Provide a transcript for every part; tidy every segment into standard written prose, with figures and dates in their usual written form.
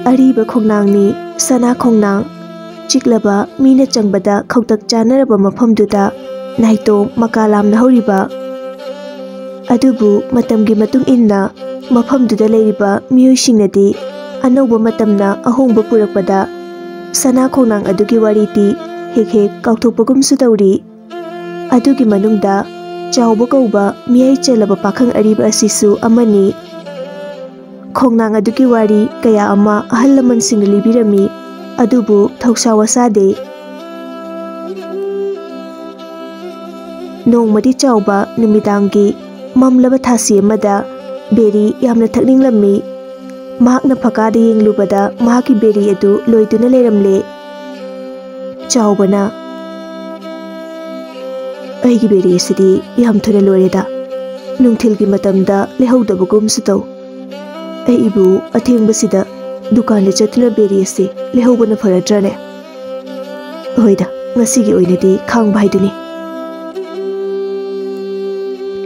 ꯑꯔꯤꯕ ꯈꯣꯡꯅꯥꯡꯅꯤ ꯁꯅꯥ ꯈꯣꯡꯅꯥꯡ ꯆꯤꯛꯂꯕ ꯃꯤꯅ ꯆꯪꯕꯗ ꯈꯧꯇꯛ ꯆꯥꯅꯔꯕ ꯃꯐꯝꯗꯨꯗ ꯅꯥꯏꯇꯣꯝ ꯃꯀꯥ ꯂꯥꯝꯅ ꯍꯧꯔꯤꯕ ꯑꯗꯨꯕꯨ ꯃꯇꯝꯒꯤ ꯃꯇꯨꯡ ꯏꯟꯅ ꯃꯐꯝꯗꯨꯗ ꯂꯩꯔꯤꯕ ꯃꯤꯑꯣꯏꯁꯤꯡꯅꯗꯤ ꯑꯅꯧꯕ ꯃꯇꯝꯅ ꯑꯍꯣꯡꯕ ꯄꯨꯔꯛꯄꯗ ꯁꯅꯥ ꯈꯣꯡꯅꯥꯡ ꯑꯗꯨꯒꯤ ꯋꯥꯔꯤꯗꯤ ꯍꯦꯛ ꯍꯦꯛ ꯀꯥꯎꯊꯣꯛꯄꯒꯨꯝꯁꯨ ꯇꯧꯔꯤ ꯑꯗꯨꯒꯤ ꯃꯅꯨꯡꯗ ꯆꯥꯎꯕ ꯀꯧꯕ ꯃꯤꯌꯥꯏ ꯆꯜꯂꯕ ꯄꯥꯈꯪ ꯑꯔꯤꯕ ꯑꯁꯤꯁꯨ ꯑꯃꯅꯤ ꯈꯣꯡꯅꯥꯡ ꯑꯗꯨꯒꯤ ꯋꯥꯔꯤ ꯀꯌꯥ ꯑꯃ ꯑꯍꯜ ꯂꯃꯟꯁꯤꯡꯅ ꯂꯤꯕꯤꯔꯝꯃꯤ ꯑꯗꯨꯕꯨ ꯊꯧꯁꯥ ꯋꯥꯁꯥꯗꯦ ꯅꯣꯡꯃꯗꯤ ꯆꯥꯎꯕ ꯅꯨꯃꯤꯗꯥꯡꯒꯤ ꯃꯝꯂꯕ ꯊꯥꯁꯤ ꯑꯃꯗ ꯕꯦꯔꯤ ꯌꯥꯝꯅ ꯊꯛꯅꯤꯡꯂꯝꯃꯤ ꯃꯍꯥꯛꯅ ꯐꯀꯥꯗ ꯌꯦꯡꯂꯨꯕꯗ ꯃꯍꯥꯛꯀꯤ ꯕꯦꯔꯤ ꯑꯗꯨ ꯂꯣꯏꯗꯨꯅ ꯂꯩꯔꯝꯂꯦ ꯆꯥꯎꯕꯅ ꯑꯩꯒꯤ ꯕꯦꯔꯤ ꯑꯁꯤꯗꯤ ꯌꯥꯝ ꯊꯨꯅ ꯂꯣꯏꯔꯦꯗ ꯅꯨꯡꯊꯤꯜꯒꯤ ꯃꯇꯝꯗ ꯂꯩꯍꯧꯗꯕꯒꯨꯝꯁꯨ ꯇꯧ ꯑꯩꯕꯨ ꯑꯊꯦꯡꯕꯁꯤꯗ ꯗꯨꯀꯥꯟꯗ ꯆꯠꯇꯨꯅ ꯕꯦꯔꯤ ꯑꯁꯤ ꯂꯩꯍꯧꯕꯅ ꯐꯔꯗ꯭ꯔꯅꯦ ꯍꯣꯏꯗ ꯉꯁꯤꯒꯤ ꯑꯣꯏꯅꯗꯤ ꯈꯥꯡꯕ ꯍꯥꯏꯗꯨꯅꯤ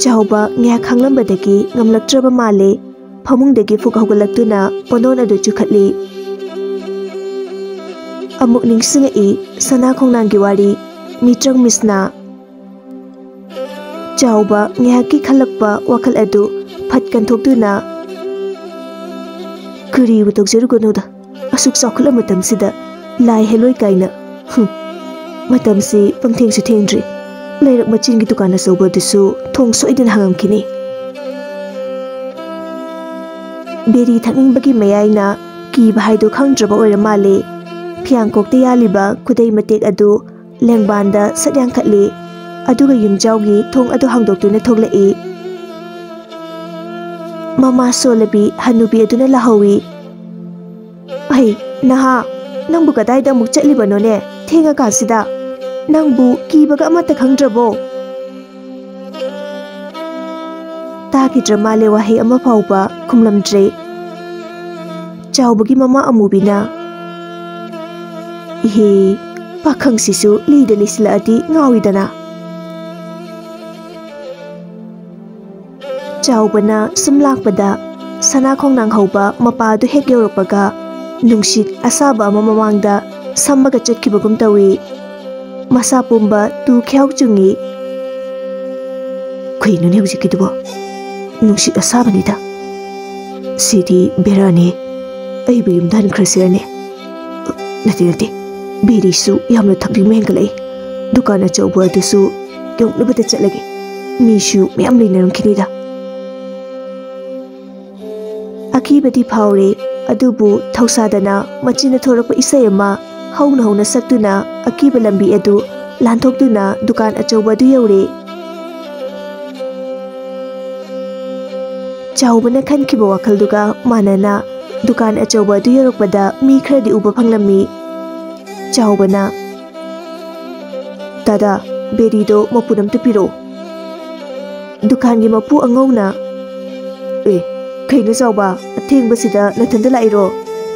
ꯆꯥꯎꯕ ꯉꯥꯏꯍꯥꯛ ꯈꯥꯡꯂꯝꯕꯗꯒꯤ ꯉꯝꯂꯛꯇ꯭ꯔꯕ ꯃꯥꯜꯂꯦ ꯐꯃꯨꯡꯗꯒꯤ ꯐꯨꯛ ꯍꯧꯒꯠꯂꯛꯇꯨꯅ ꯄꯣꯟꯗꯣꯟ ꯑꯗꯨ ꯆꯨꯈꯠꯂꯤ ꯑꯃꯨꯛ ꯅꯤꯡꯁꯤꯡꯉꯛꯏ ꯁꯅꯥ ꯈꯣꯡꯅꯥꯡꯒꯤ ꯋꯥꯔꯤ ꯃꯤꯇ꯭ꯔꯪ ꯃꯤꯁꯅꯥ ꯆꯥꯎꯕ ꯉꯥꯏꯍꯥꯛꯀꯤ ꯈꯜꯂꯛꯄ ꯋꯥꯈꯜ ꯑꯗꯨ ꯐꯠ ꯀꯟꯊꯣꯛꯇꯨꯅ ꯀꯔꯤꯕꯨ ꯇꯧꯖꯔꯨꯒꯅꯣꯗ ꯑꯁꯨꯛ ꯆꯥꯎꯈꯠꯂ ꯃꯇꯝꯁꯤꯗ ꯂꯥꯏ ꯍꯦꯜꯂꯣꯏ ꯀꯥꯏꯅ ꯃꯇꯝꯁꯤ ꯄꯪꯊꯦꯡꯁꯨ ꯊꯦꯡꯗ꯭ꯔꯤ ꯂꯩꯔꯛ ꯃꯆꯤꯟꯒꯤ ꯗꯨꯀꯥꯟ ꯑꯆꯧꯕ ꯑꯗꯨꯁꯨ ꯊꯣꯡ ꯁꯣꯏꯗꯅ ꯍꯥꯡꯉꯝꯈꯤꯅꯤ ꯕꯦꯔꯤ ꯊꯛꯅꯤꯡꯕꯒꯤ ꯃꯌꯥꯏꯅ ꯀꯤꯕ ꯍꯥꯏꯗꯣ ꯈꯪꯗ꯭ꯔꯕ ꯑꯣꯏꯔ ꯃꯥꯜꯂꯦ ꯐꯤꯌꯥꯡꯀꯣꯛꯇ ꯌꯥꯜꯂꯤꯕ ꯈꯨꯗꯩ ꯃꯇꯦꯛ ꯑꯗꯨ ꯂꯦꯡꯕꯥꯟꯗ ꯁꯠ ꯌꯥꯡꯈꯠꯂꯤ ꯑꯗꯨꯒ ꯌꯨꯝꯖꯥꯎꯒꯤ ꯊꯣꯡ ꯑꯗꯨ ꯍꯥꯡꯗꯣꯛꯇꯨꯅ ꯊꯣꯛꯂꯛꯏ ꯃꯃꯥ ꯁꯣꯜꯂꯕꯤ ꯍꯟꯅꯨꯕꯤ ꯑꯗꯨꯅ ꯂꯥꯍꯧꯏ ꯑꯩ ꯅꯍꯥ ꯅꯪꯕꯨ ꯀꯗꯥꯏꯗ ꯑꯃꯨꯛ ꯆꯠꯂꯤꯕꯅꯣꯅꯦ ꯊꯦꯡꯉꯀꯥꯟꯁꯤꯗ ꯅꯪꯕꯨ ꯀꯤꯕꯒ ꯑꯃꯠꯇ ꯈꯪꯗ꯭ꯔꯕꯣ ꯇꯥꯈꯤꯗ꯭ꯔ ꯃꯥꯜꯂꯦ ꯋꯥꯍꯩ ꯑꯃ ꯐꯥꯎꯕ ꯈꯨꯝꯂꯝꯗ꯭ꯔꯦ ꯆꯥꯎꯕꯒꯤ ꯃꯃꯥ ꯑꯃꯨꯕꯤꯅ ꯏꯍꯦ ꯄꯥꯈꯪꯁꯤꯁꯨ ꯂꯤꯗ ꯂꯤꯁꯤꯜꯂꯛꯑꯗꯤ ꯉꯥꯎꯏꯗꯅ ꯆꯥꯎꯕꯅ ꯁꯨꯝ ꯂꯥꯛꯄꯗ ꯁꯅꯥ ꯈꯣꯡꯅꯥꯡ ꯍꯧꯕ ꯃꯄꯥꯗꯨ ꯍꯦꯛ ꯌꯧꯔꯛꯄꯒ ꯅꯨꯡꯁꯤꯠ ꯑꯁꯥꯕ ꯑꯃ ꯃꯃꯥꯡꯗ ꯁꯝꯃꯒ ꯆꯠꯈꯤꯕꯒꯨꯝ ꯇꯧꯏ ꯃꯁꯥ ꯄꯨꯝꯕ ꯇꯨ ꯈ꯭ꯌꯥꯎ ꯆꯨꯡꯉꯤ ꯀꯩꯅꯣꯅꯦ ꯍꯧꯖꯤꯛꯀꯤꯗꯨꯕꯣ ꯅꯨꯡꯁꯤꯠ ꯑꯁꯥꯕꯅꯤꯗ ꯁꯤꯗꯤ ꯕꯦꯔꯥꯅꯤ ꯑꯩꯕꯨ ꯌꯨꯝꯗ ꯍꯟꯈ꯭ꯔꯁꯤꯔꯅꯦ ꯅꯠꯇꯦ ꯕꯦꯔꯤꯁꯨ ꯌꯥꯝꯅ ꯊꯛꯅꯤꯡꯕ ꯍꯦꯟꯒꯠꯂꯛꯏ ꯗꯨꯀꯥꯟ ꯑꯆꯧꯕ ꯑꯗꯨꯁꯨ ꯌꯧꯅꯕꯗ ꯆꯠꯂꯒꯦ ꯃꯤꯁꯨ ꯃꯌꯥꯝ ꯂꯩꯅꯔꯝꯈꯤꯅꯤꯗ ꯑꯀꯤꯕꯗꯤ ꯐꯥꯎꯔꯦ ꯑꯗꯨꯕꯨ ꯊꯧꯁꯥꯗꯅ ꯃꯆꯤꯟꯅ ꯊꯣꯔꯛꯄ ꯏꯁꯩ ꯑꯃ ꯍꯧꯅ ꯍꯧꯅ ꯁꯛꯇꯨꯅ ꯑꯀꯤꯕ ꯂꯝꯕꯤ ꯑꯗꯨ ꯂꯥꯟꯊꯣꯛꯇꯨꯅ ꯗꯨꯀꯥꯟ ꯑꯆꯧꯕ ꯑꯗꯨ ꯌꯧꯔꯦ ꯆꯥꯎꯕꯅ ꯈꯟꯈꯤꯕ ꯋꯥꯈꯜꯗꯨꯒ ꯃꯥꯟꯅꯅ ꯗꯨꯀꯥꯟ ꯑꯆꯧꯕ ꯑꯗꯨ ꯌꯧꯔꯛꯄꯗ ꯃꯤ ꯈꯔꯗꯤ ꯎꯕ ꯐꯪꯂꯝꯃꯤ ꯆꯥꯎꯕꯅ ꯗꯥꯗꯥ ꯕꯦꯔꯤꯗꯣ ꯃꯄꯨꯟ ꯑꯝꯇ ꯄꯤꯔꯛꯑꯣ ꯗꯨꯀꯥꯟꯒꯤ ꯃꯄꯨ ꯑꯉꯧꯅ ꯀꯩꯅꯣ ꯆꯥꯎꯕ ꯑꯊꯦꯡꯕꯁꯤꯗ ꯅꯊꯟꯇ ꯂꯥꯛꯏꯔꯣ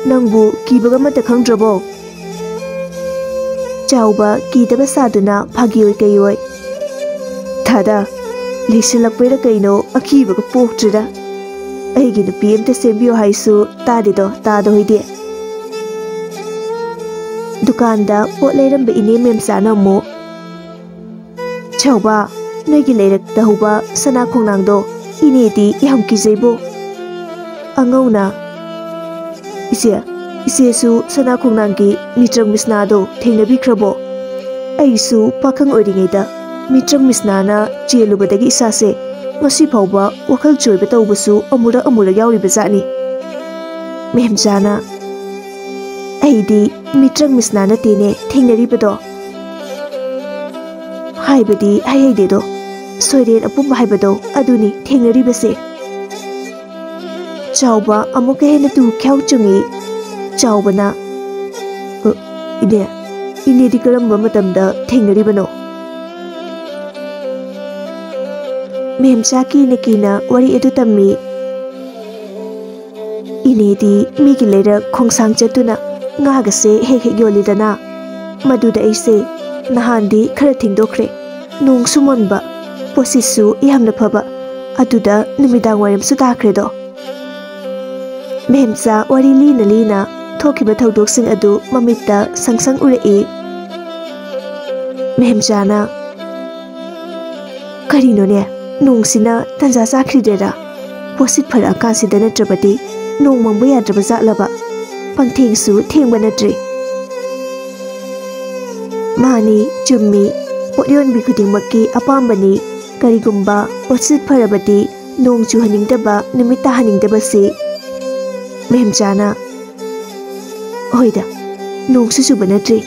ꯅꯪꯕꯨ ꯀꯤꯕꯒ ꯑꯃꯠꯇ ꯈꯪꯗ꯭ꯔꯕꯣ ꯆꯥꯎꯕ ꯀꯤꯗꯕ ꯁꯥꯗꯨꯅ ꯐꯥꯒꯤ ꯑꯣꯏ ꯀꯩ ꯑꯣꯏ ꯗꯥꯗꯥ ꯂꯩꯁꯤꯜꯂꯛꯄꯩꯔ ꯀꯩꯅꯣ ꯑꯀꯤꯕꯒ ꯄꯣꯛꯇ꯭ꯔꯤꯗ ꯑꯩꯒꯤ ꯅꯨꯄꯤ ꯑꯝꯇ ꯁꯦꯝꯕꯤꯌꯣ ꯍꯥꯏꯁꯨ ꯇꯥꯗꯦꯗꯣ ꯇꯥꯗꯣꯏꯗꯤ ꯗꯨꯀꯥꯟꯗ ꯄꯣꯠ ꯂꯩꯔꯝꯕ ꯏꯅꯦ ꯃꯦꯝꯆꯥꯅ ꯑꯃꯨꯛ ꯆꯥꯎꯕ ꯅꯣꯏꯒꯤ ꯂꯩꯔꯛꯇ ꯍꯧꯕ ꯁꯅꯥ ꯈꯣꯡꯅꯥꯡꯗꯣ ꯏꯅꯦꯗꯤ ꯌꯥꯝ ꯀꯤꯖꯩꯕꯣ ꯑꯉꯧꯅ ꯏꯆꯦꯁꯨ ꯁꯅꯥ ꯈꯣꯡꯅꯥꯡꯒꯤ ꯃꯤꯇ꯭ꯔꯪ ꯃꯤꯁꯅꯥꯗꯣ ꯊꯦꯡꯅꯕꯤꯈ꯭ꯔꯕꯣ ꯑꯩꯁꯨ ꯄꯥꯈꯪ ꯑꯣꯏꯔꯤꯉꯩꯗ ꯃꯤꯇ꯭ꯔꯪ ꯃꯤꯁꯅꯥꯅ ꯆꯦꯜꯂꯨꯕꯗꯒꯤ ꯏꯁꯥꯁꯦ ꯉꯁꯤ ꯐꯥꯎꯕ ꯋꯥꯈꯜ ꯆꯣꯏꯕ ꯇꯧꯕꯁꯨ ꯑꯃꯨꯔꯛ ꯌꯥꯎꯔꯤꯕꯖꯥꯠꯅꯤ ꯃꯦꯝꯆꯥꯅ ꯑꯩꯗꯤ ꯃꯤꯇ꯭ꯔꯪ ꯃꯤꯁꯅꯥ ꯅꯠꯇꯦꯅꯦ ꯊꯦꯡꯅꯔꯤꯕꯗꯣ ꯍꯥꯏꯕꯗꯤ ꯍꯩꯍꯩꯗꯦꯗꯣ ꯁꯣꯏꯔꯦꯟ ꯑꯄꯨꯝꯕ ꯍꯥꯏꯕꯗꯣ ꯑꯗꯨꯅꯤ ꯊꯦꯡꯅꯔꯤꯕꯁꯦ ꯆꯥꯎꯕ ꯑꯃꯨꯛꯀ ꯍꯦꯟꯅ ꯇꯨ ꯈ꯭ꯌꯥꯎ ꯆꯨꯡꯉꯤ ꯆꯥꯎꯕꯅ ꯏꯅꯦꯗꯤ ꯀꯔꯝꯕ ꯃꯇꯝꯗ ꯊꯦꯡꯅꯔꯤꯕꯅꯣ ꯃꯦꯝꯆꯥ ꯀꯤꯅ ꯋꯥꯔꯤ ꯑꯗꯨ ꯇꯝꯃꯤ ꯏꯅꯦꯗꯤ ꯃꯤꯒꯤ ꯂꯩꯔꯛ ꯈꯣꯡꯁꯥꯡ ꯆꯠꯇꯨꯅ ꯉꯥꯒꯁꯦ ꯍꯦꯛ ꯌꯣꯜꯂꯤꯗꯅ ꯃꯗꯨꯗ ꯑꯩꯁꯦ ꯅꯍꯥꯟꯗꯤ ꯈꯔ ꯊꯦꯡꯗꯣꯛꯈ꯭ꯔꯦ ꯅꯣꯡꯁꯨ ꯃꯣꯟꯕ ꯄꯣꯠꯁꯤꯠꯁꯨ ꯌꯥꯝꯅ ꯐꯕ ꯑꯗꯨꯗ ꯅꯨꯃꯤꯗꯥꯡ ꯋꯥꯏꯔꯝꯁꯨ ꯇꯥꯈ꯭ꯔꯦꯗꯣ ꯃꯦꯝꯆꯥ ꯋꯥꯔꯤ ꯂꯤꯅ थोखिबा थौदोकसिंग अदु ममित्ता संसंग उरई मेहमचाना करिनोने नोंसिना तंजा चाख्रिदेरा पोसित फरा कासिदा नत्रबदी नों मंबा याद्रबा जालबा पंथेंगसु थेंबा नत्रे मानी चुम्मी पोयोन बिखुदिंगमक्की अपाम्बनी करिगुम्बा पोसित फरबदी नों चुहनिंगदबा निमित्ता हनिंगदबसे मेहमचाना होइदा नोंसु सुबा नत्रे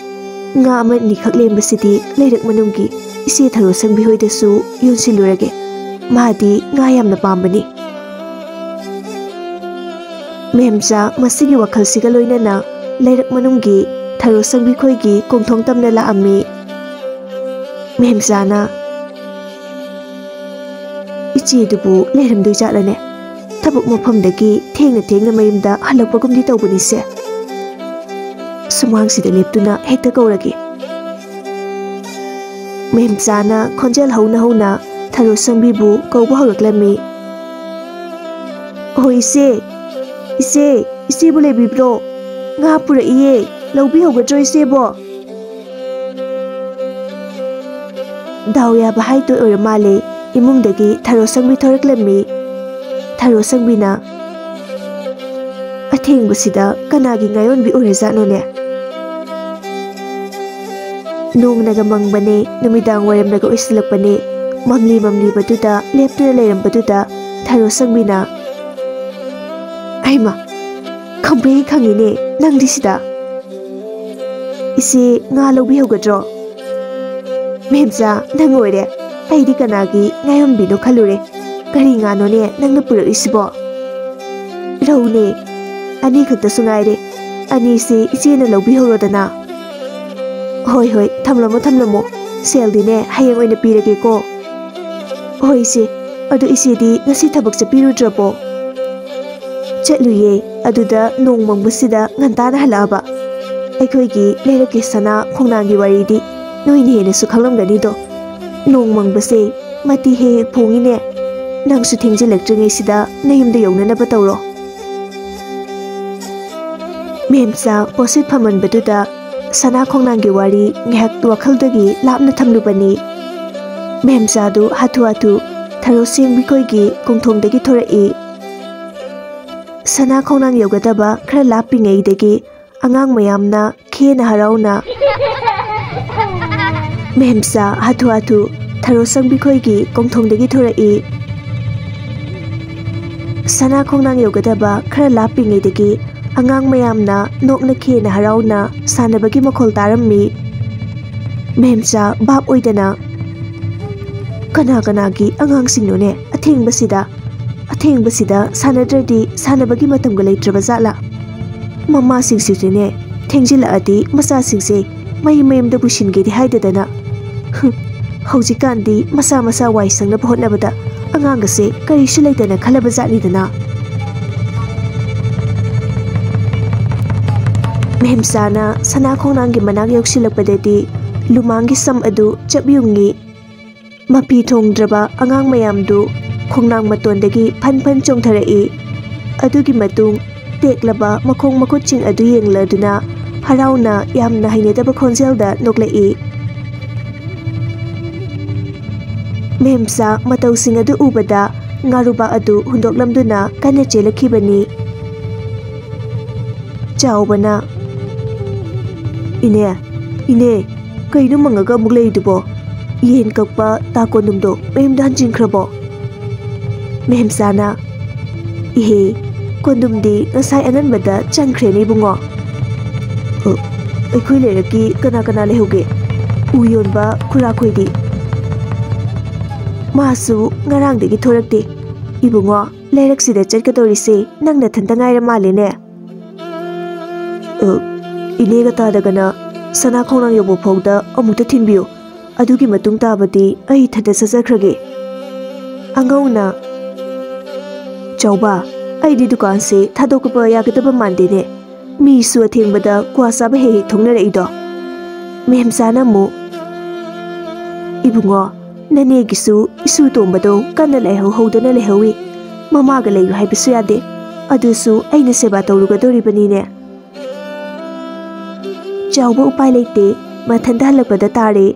nga amat ni khak lem basidi leirak manunggi ise tharo sangbi hoidasu yonsilurage mahadi nga yamna pambani memja masigi wakhal siga loina na leirak manunggi tharo sangbi khoigi kongthong tamna la ami memja na ichi dubu leiram dui jalane thabuk mofam dagi thengna mayumda halakpagumdi tawbani se Sumang सिदा लेप्तुना हेक्ता कौरगे मेहमचाना खोंजेल हौना thorough संबिबु कौबा हौरक्लमी ओ इसे बु लेबिब्रो nga pura iye lawbi hogadro ise bo dawya bahai to or male imung dagi tharo sangbi thoraklami tharo sangbina atheng busida kanagi ngayon bi oreza no ne nung naga mangbane numidang waram naga uislakpane mamli batuda leptuna leiram batuda tharo sangbina aima khambe khangine nangdi sida ise nga lobi hogadro memja nangoire aidi kanagi ngayam bino khalure kari nga no ne nangna pura isibo raune ani khakta sungaire ani se ise na lobi horodana hoi thamlamo sel dine hayeng oina pirage ko hoi se adu ise di ngasi thabak chapiru drabo chatluye aduda nong mangbusida ngantana halaba aikhoi gi lerake sana khongnangi wari di noine hene su khanglamgani do nong mangbase mati he phongine nangsu thengjelaktrenge sida nayumda yonana batawro memsa posit phaman betuda sana khongnangi wari ngehak wakhaldagi lapna thamlubani memsa du hatu tharo sengbi koigi kongthongdagi thorai sana khongnang yogadaba khara lapingei dagi angang mayamna khena harauna memsa hatu tharo sengbi koigi kongthongdagi thorai sana khongnang yogadaba khara lapingei dagi angang mayamna nokna khena harauna sanabagi makhol tarammi memcha bab oidana kana gi angang singnone athengbasida sanadradi sanabagi matamga leitraba zala mama singsine thengjila adi masa singse mayimda bushinge di haidadana hojikandi masa wai sangna bhotnabada angang gase karishi leitana khalaba zani dana मेहमचाना सना खोंगनांगी मनाग योक्सिलकपददी लुमांगी सम अदु चपयुंगी मपी थोंगद्रबा अंगांग मयामदु खोंगनांग मतोंदगी fun चोंथरई अदुगी मतुंग तेक्लबा मखोंग मखुचिंग अदु येंगलदुना हराउना यामना हाइनेदबा खोंजेलदा नोक्लई मेहमचा मतौसिंग अदु उबदा ngaruba adu hundoklamduna kana chelakibani chaubana ine kainu mangaga muglei dubo yen kakpa ta konumdo mem dan jingkrabo memsana ihe kondumdi ngasai anan bada changkhre ni bungo aikhoi leraki kana lehuge uyonba khura khoidi masu ngarang degi thorakte ibungo lerak sida chatkatorise nangna thanta ngaira malene ine ga ta dagana sana khonang yobo phogda amuta thinbiu adugi matung tabadi ai thada sajakrage angauna chauba ai di dukan se thadokpa yagataba mandene mi su athengbada kwasa ba he thongna rei do memsana mu ibungo nane gisu isu tombado kana leho hodana lehowi mama ga leyu haibisu yade adusu aina seba tawruga doribani ne Chauba upai leite mathanda halakpada tare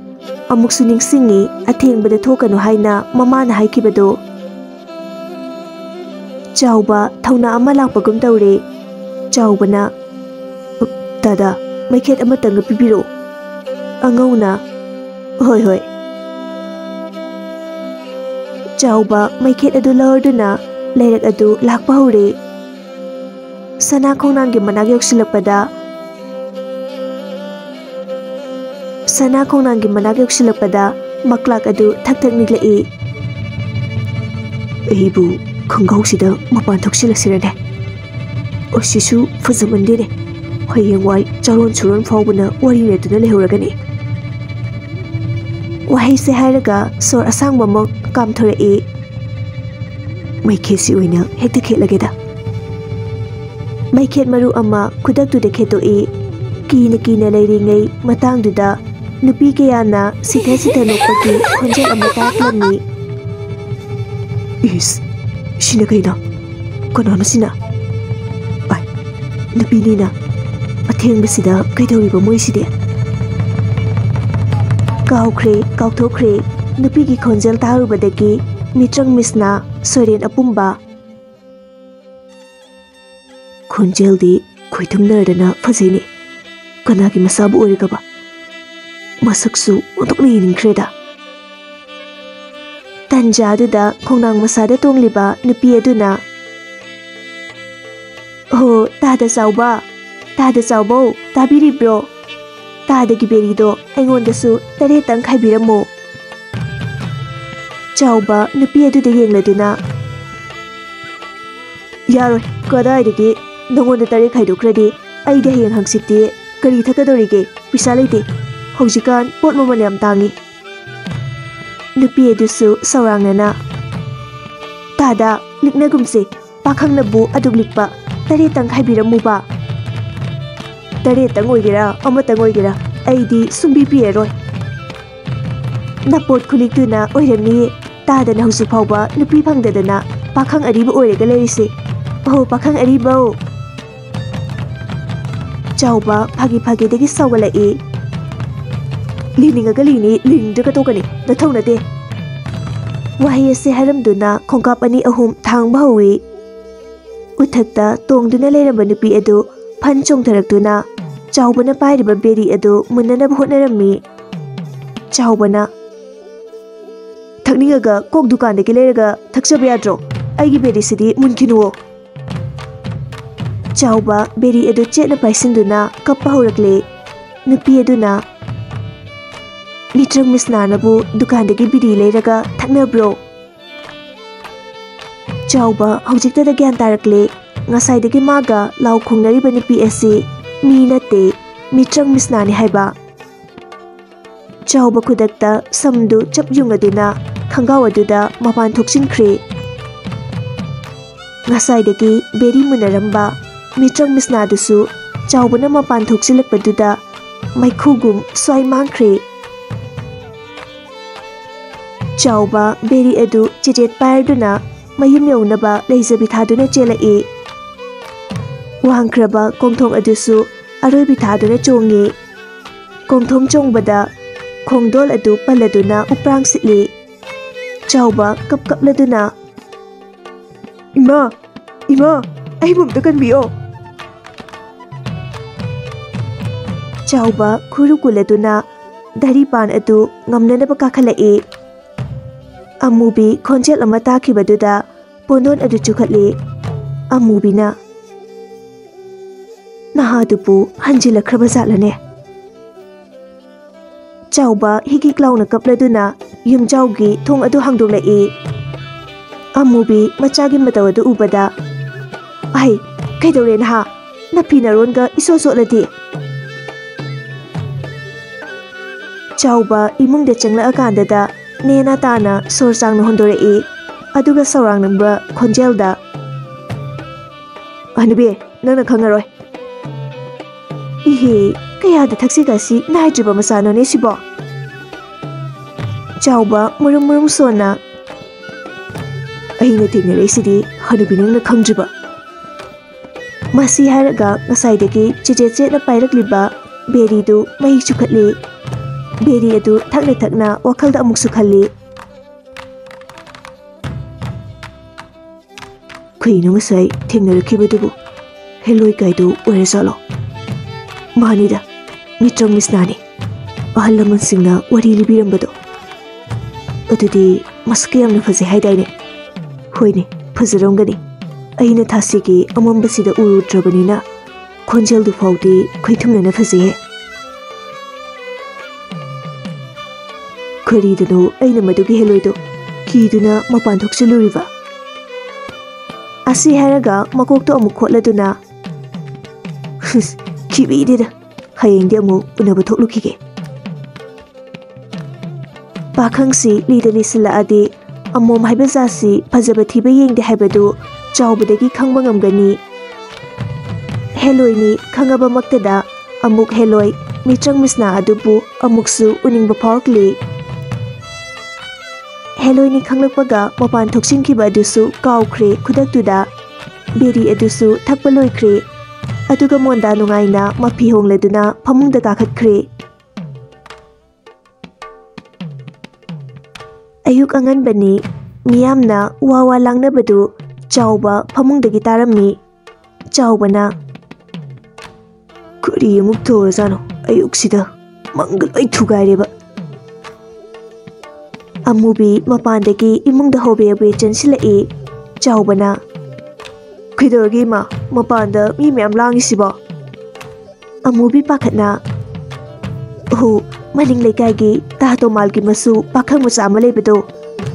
amuksu ningsingi athengbada thokanu haina mamana haikibado Chauba thauna ama lakpagum taure Chaubana Dada maikhet amatanga pibiro Angauna Hoi hoi Chauba maikhet adu lorduna leirak adu lakpa hore Sana khongnang gi manak yoksilakpada Sana khongnang gi manak yoksilakpada maklak adu thak niglai Eibu khongausida mapan thoksilakirane Osisu fazamandene Hayengwai charon churon faubana wari netuna lehuragani Wahai se hairaga sor asangba mak kamthorai Maikhet si oina hekta khetlageda Maikhet maru ama khudaktuda khetoi kina leiringai matangduda nupi kayana sitha nokpaki khonjel ama taklamni Is Shina kaina kanana sina Ai nupi nina Athengba kaidoriba moiside Kaukre kaukthokre nupi gi khonjel tarubadagi mitrang misna soren apumba khonjel di khoithumnardana phajini kanagi masabu origaba masaksu ontokni ningkreda tanjaduda khongnang masada tongliba nupi aduna ho tada saubo tabiribro Tadagi berido aingondasu taretang khaibiramo Chauba nupi aduda yengladuna Yaroi kadaidagi nangonda tare khaidokradi aida heng hangsikti kari thakadorige pisa leite haujikan pot maman yam tangi Nupi adusu sawangnana Tada liknagumse pakhangnabu aduglikpa taretang khaibiramo ba Taretang oigera amatang oigera aidi sumbi pieroi Napot khuliktuna oirami tadana hausu phauba nupi phangdadana pakhang ariba oirega lerise oh pakhang ariba Chauba phagi degi sawalai lininga galini lingdra tokani nathonate wahi ase haramduna khongkap ani ahum thangba hawi uthakta tongduna leiramba nupi adu Phan chongtharakduna Chaubana pairiba beri adu munanaba hotnarami Chaubana Thakningaga kok dukandagi leiraga thakchaba yadro aigi beri sidi munkinuo Chauba beri adu chetna paisinduna kappa horakle nupi aduna mitrang misnanabu dukandagi biri leiraga thaknabro Chauba haujiktada gyan tarakle Ngasaidagi maga lau khungnariba nupi asi mi nate mitrang misnani haiba Chauba khudakta samdu chapyungaduna khangaw aduda mapan thoksinkhre Ngasaidagi beri munaramba mitrang misnadusu Chaubana mapan thoksilakpaduda maikhugum swai mangkhre Chauba beri adu chijet paiduna mayum yaunaba leizabi thaduna chelai Wangkraba kongthong adusu aroibi thaduna chongi kongthong chongbada khongdol adu paladuna uprang sitli Chauba kapladuna Ima ai bumta kanbiyo Chauba khurukuladuna daripan adu ngamnanaba kakhalai Amubi khonjel ama takhibaduda pondon adu chukhatli Amubina Nahadupu hanjilakraba zatlane Chauba higi klauna kapladuna yumjaugi thong adu hangdoklai Amubi machagi matawadu ubada Ai kaidore na napinaronga isosoladi Chauba imungda changla akandada Nena tana sorsang na hondorei aduga saurang namba khonjelda Anubi nana khangaroi Ihe kaya da taksi gasi naijiba masano ne sibo Chauba murum sona Aina tingnare sidi hanubi nangna khangjiba Masi haraga ngasaidagi chijet na pairakliba बेरी दु मही सुखली berry अदु थकना थकना वखल दा अमुक सुखली खुइनो ngасai थेंगनरखिबदुबु हेलोय कायदु ओरे जालो मानिदा मित्रंग मिसनानी अहल लमनसिंगना worry लिबिरंबदो अदुदी Maske यामना फजे हायदाइने होइने फजरंगनी अइना थासिगी अमंबसिदा उरुद्रबनिना खोंजेल दु फाउदी खैथुमना फजे खरीदनो अइना मदुगी हेलोयदो कीदुना मपान थोक्सलुरिबा असी हैरगा मकोक्तो अमुक खोलदुना किबीदेदा हयेंदे अमुक उनबो थोक्लुखिगे पाखंसी लीदली सिलाअदि अमोम हाइबजासी फजब थिबे येंदे हाइबदु चाउबदगी खंगबा ngamgani हेलोयनी खंगबा मक्तदा अमुक हेलोय मित्रंग मिसना अदुबु अमुकसु उनिंगबा फावकली हेलोयनी खंगलकपगा मपान थोक्सिनखिबा अदुसु काउख्रे खुदक्तुदा बेरी अदुसु थकपा लोइख्रे अदुगा मोंदा नुंगाइना मफी होंगलेदुना फमुंगदा काखतख्रे अयुक अंगनबनी मियामना वावा लांगनबदु चाउबा फमुंगदगी तारम्मी चाउबना कुरी अमुक थोरजानो अयुकसिदा मंगल ओइ थुगाइरेबा अमुबी मपानदगी इमुंगदा होबेबे चनसिलाई चाउबना खिदोरगी मा मपानदा मी मैम लांगिसिबो अमुबी पाखतना हो मनिंग लेकाइगी तातो मालगी मसु पाखंग मचा अमा लेबदो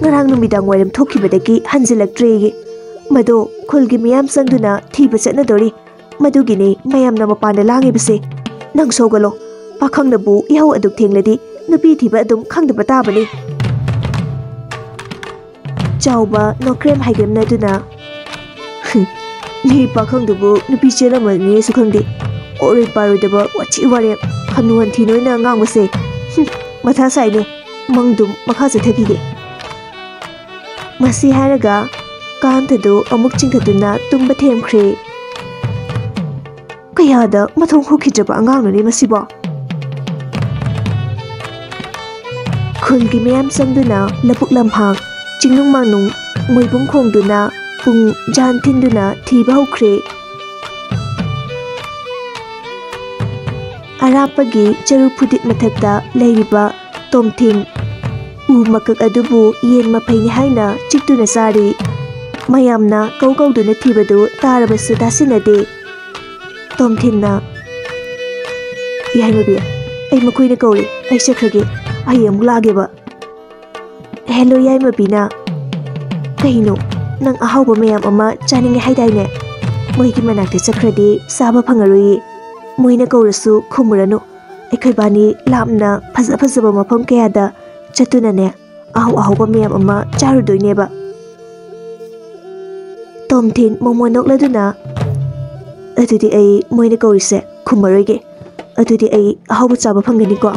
ngarang numidang waram thokibadagi hanjilaktrege mado khulgi miyam sangduna thiba chatna dori madugini mayam na mapanda langibase nang sogalo pakhang na bu ihau aduk thengladi nupi thiba adum khangdaba tabani chawba nokrem haigem na duna ni pakhang dubu nupi chela mani su khangdi ori paru daba wachi ware khanuan thinoi na ngangbase matha sai ne mangdum makha se thakige मसी हारगा कांतदो अमुक चिंगथदुना तुम्बा थेमख्रे कयादा मथों होखिजबा अंगांगननि मसिबो खुलगी मयाम संगदुना लपुक लमहांग चिंगनुंग मांगनुंग मोइबुंग खोंगदुना पुंग जान थिंदुना थीबा होख्रे अरापगी चरु फुदित मथक्ता लेरिबा तोमथिंग उ मकक अदुबु येन मफैनि हाइना चिक्तुना सारी मयामना कौकौदुना थिबदु तारबसु दासिनदे तोमथिनना याइमबि ऐ मखुइना कौरि ऐ सख्रगे ऐ अमुक लागेबा hello याइमबिना कहिनो नंग अहाउबा मयाम अमा चानिंगे हाइदाइने मोइगी मनाक्ते सख्रदे साबा फंगरुई Moina कौरसु खुमुरनु एखैबानी लामना फजा फजबा मफम कयादा चतुनने आहु आहु ma'am अमा चारुदोइनेबा तोमथिन मोमो नोक्लदुना अदुदि ऐ मोइना कौरिसे खुमरोइगे अदुदि ऐ आहु चाबा फंगनिको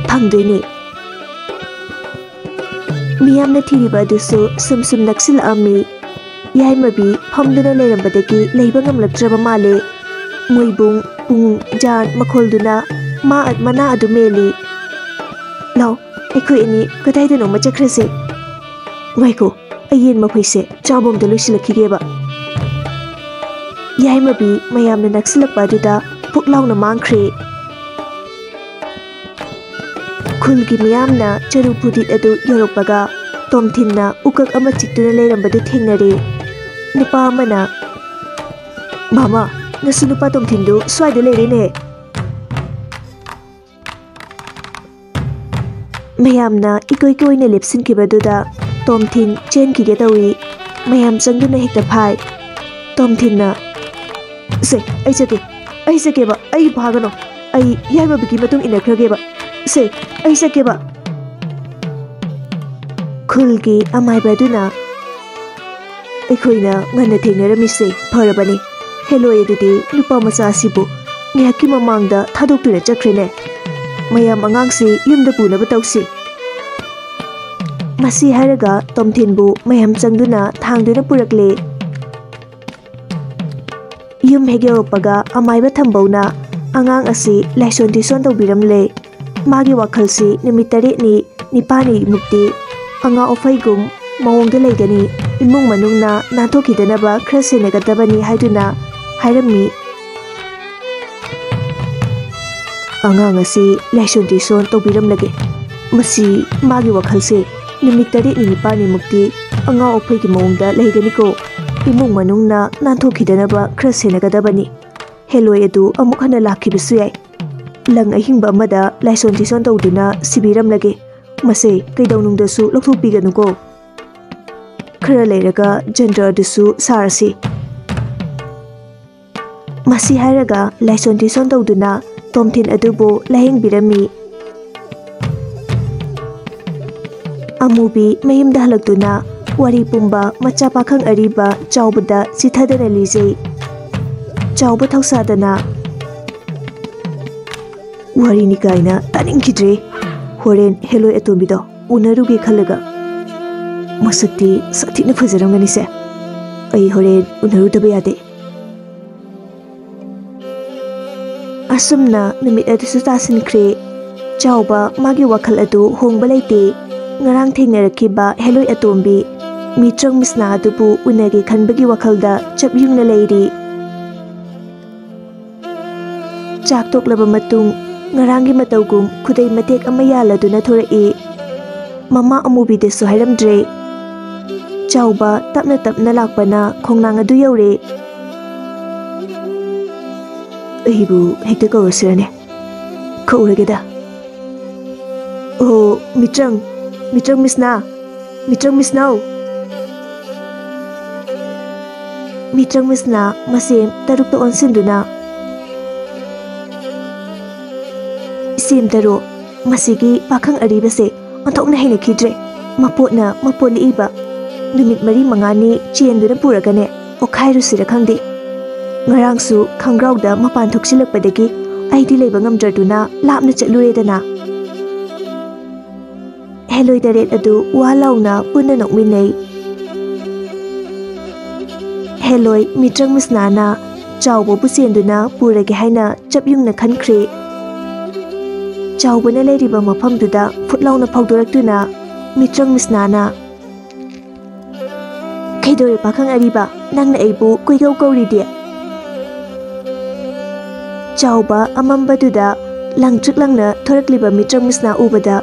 फंगदोइने मियामना थिरिबा दुसु सुम नक्सिल अमी याइमबी फमदुना लेरंबदगी लेइबा ngamlaktraba माले मोइबुंग पुंग जान मखोलदुना मा मना अदु मेली लाओ एखोय एनी कदाइदनो मचख्रसे वाइको अयेन मफैसे चाबोम द लुसिलखिगेबा याइमबी मयामना नक्सिलकपा दुदा पुकलाउना मांख्रे खुलगी मयामना चरु पुदित अदु यरोपगा तोमथिनना उकक अमा चिक्तुना लेरंबदु थेंगनरे नुपा अमना मामा नसु नुपा तोमथिनदु स्वाइदा लेरेने मयामना इकोइकोइने लेपसिनखिबदुदा तोमथिन चेनखिगे तौई मयाम चंगदुना हेक्ता फाइ तोमथिनना से ऐ सकेबा ऐ भागनो ऐ याइमबिगी मतुंग इनख्रगेबा से ऐ सकेबा खुलगी अमाइबदुना एखोइना ngana thengnaramise फरबने हेलोय दुदी नुपा मचासिबु ngaki mamangda thadoktuna chakhrene mayam angang se yumda punaba tausi masi haraga tomthinbu mayam changduna thangduna purakle yum hege opaga amaiba thambona angang asi laison tison taubiramle magi wakhalsi numit 8 ni 9 ni mukti anga ofaigum mawongda leigani imung manungna nanthokhidanaba khra senagadabani haiduna hairami angang asi laison tison taubiramlage masi magi wakhalse numit 8 ni 9 ni mukti anga ofaigi mawongda leigani ko imung manungna nanthokhidanaba khra senagadabani heloi edu amuk hana lakhibisu yai lang ahingba amada laison tison tawduna sibiramlage mase kaidawnungdasu lokthokpiganuko khara leiraga jandra dusu sarasi masi hairaga laison tison tawduna tomthin adubu lahing birami amubi mayimda halaktuna wari pumba macha pakhang ariba chawbada sithadana lijei chawba thausadana wari ni kaina taningkhidre horen heloi atombido unaruge khalaga masakti sathina fajaramgani se ai horen unaru daba yade asumna nimit adu tasinkhre chawba magi wakhal adu hongba leite ngarang thengnarakhiba heloi atombi mitrang misna adubu unage khanbagi wakhalda chabyungna leiri chak toklaba matung ngarangi matawgum khudai matek ama yaladuna thorai mama amubi de so hairamdre chawba tapna tapna lakpana khongnang adu yaure ahibu hekta kawrasirane khaurageda oh mitrang misna mitrang misna masem tarukta onsinduna sim daro masigi pakhang aribase onthokna hena khidre mapotna mapoli iba numit mari mangani chenduna puragane okhairu sira khangde ngarangsu khangrauda mapan thoksilakpadagi aidi leiba ngamdraduna lapna chatluredana heloi daret adu walauna punna nokminei heloi mitrang misnana chawbo busenduna purage haina chabyungna khankhre chawbana leiriba mafamduda futlauna phawdoraktuna mitrang misnana khaidore pakhang ariba nangna aibu koigau kauride chawba amambaduda langtriklanna thorakliba mitrang misna ubada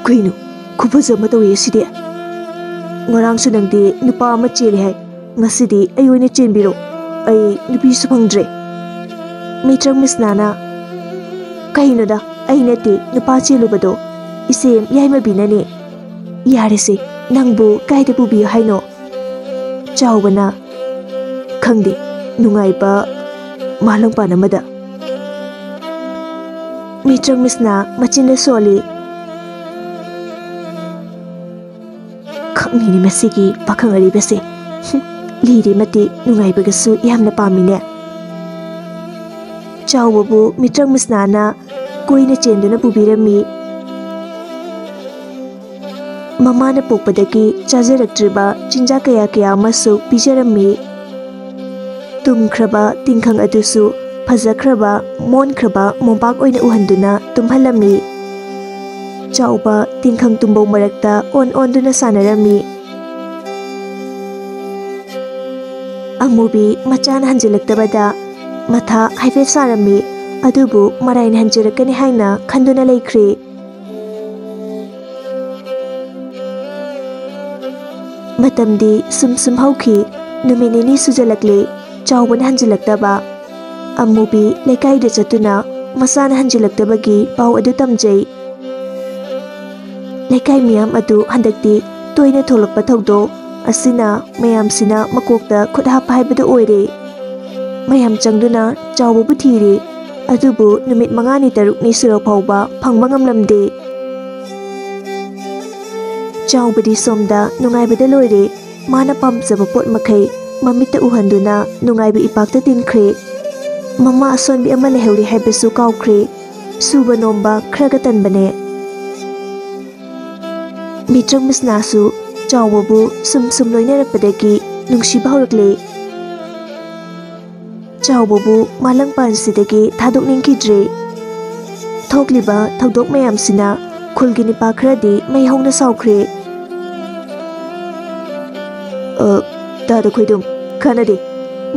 kuinu kubaza matawi aside ngarang sunangdi nupa ama cheli hai ngasidi ayoina chenbiro ai nupi su phangdre mitrang misnana kainoda ainati nupa chelubado isem yaima binane yarese nangbu kaida bubi haino chawbana khangde nungaiba malangpa namada mitrang misna machinda soli khangni masigi pakhang aribase liri mati nungaibagassu yamna pamine chawbu mitrang misnana koina chenduna pubirami mamana pokpadagi chajaraktriba chinja kaya kaya masu pijarami tumkhraba tingkhang adusu phajakhraba monkraba mompak oina uhanduna tumhalami chawba tingkhang tumbau marakta on duna sanarami amubi machana hanjilaktabada matha haifet sarami adubu maraina hanjirakani haina khanduna leikhre matamdi sum hauki numinini sujalakle chawbana hanjilaktaba amubi lekaida chatuna masana hanjilaktabagi pau adu tamjai lekai miyam adu handakti toina tholakpa thaudo asina mayam sina makokta khudha phaibadu oire mayam changduna chawbu buthiri adubu numit mangani tarukni sura phauba phangba ngamlamde chawbudi somda nungaibada loire mana pamjaba pot makhai mamita uhanduna nungaibi ipakta tinkhre mama asonbi ama leheuri haibesu kawkhre suba nomba khraga tanbane mitrang misnasu chawbu sum loinarakpadagi nungsiba horakle ꯆꯥꯎꯕꯕꯨ ꯃꯥꯂꯪꯄꯥꯟꯁꯤꯗꯒꯤ ꯊꯥꯗꯣꯛꯅꯤꯡꯈꯤꯗ꯭ꯔꯦ꯫ ꯊꯣꯛꯂꯤꯕ ꯊꯧꯗꯣꯛ ꯃꯌꯥꯝꯁꯤꯅ ꯈꯨꯜꯒꯤ ꯅꯤꯄꯥ ꯈꯔꯗꯤ ꯃꯩ ꯍꯧꯅ ꯁꯥꯎꯈ꯭ꯔꯦ꯫ ꯗꯥꯗꯥ ꯈꯣꯏꯗꯨꯝ ꯀꯥꯟꯅꯗꯦ,